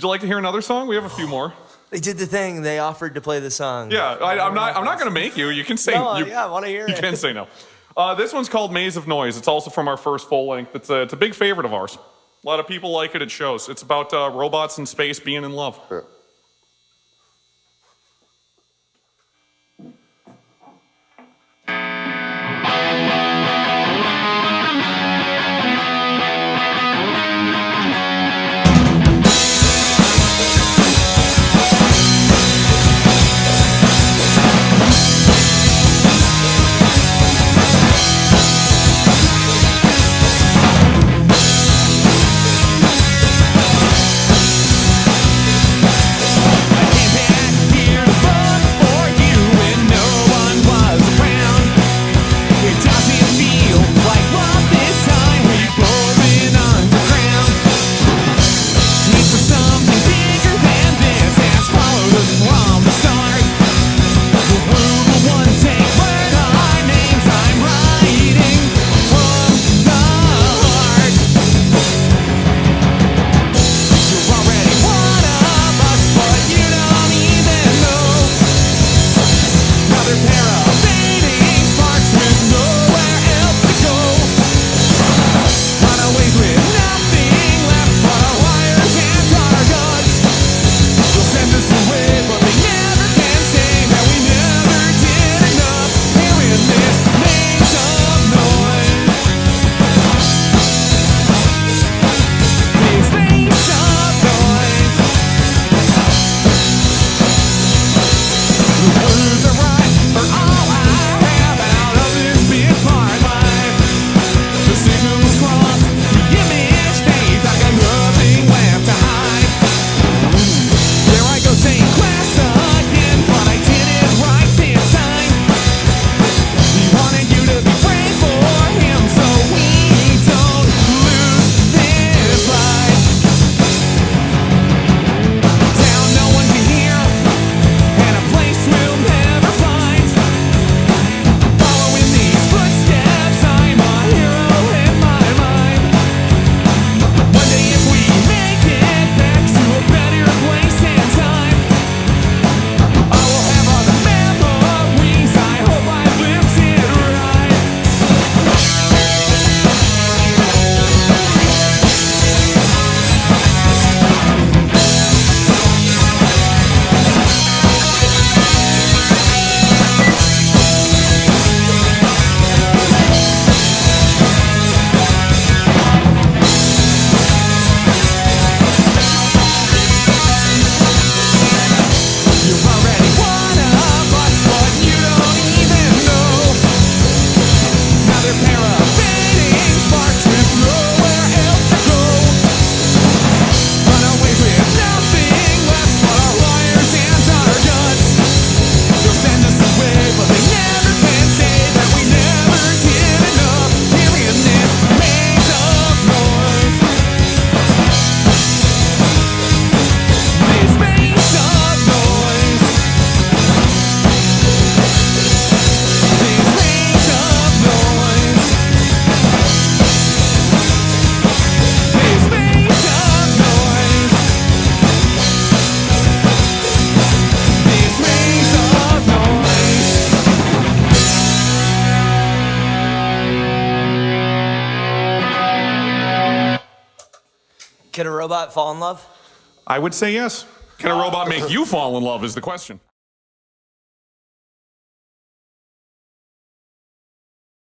Would you like to hear another song? We have a few more. They did the thing. They offered to play the song. Yeah, I'm not going to make you. You can say. No, I want to hear it. You can say no. This one's called Maze of Noise. It's also from our first full length. It's a big favorite of ours. A lot of people like it. It shows. It's about robots in space being in love. Yeah. Can a robot fall in love? I would say yes. Can a robot make you fall in love is the question.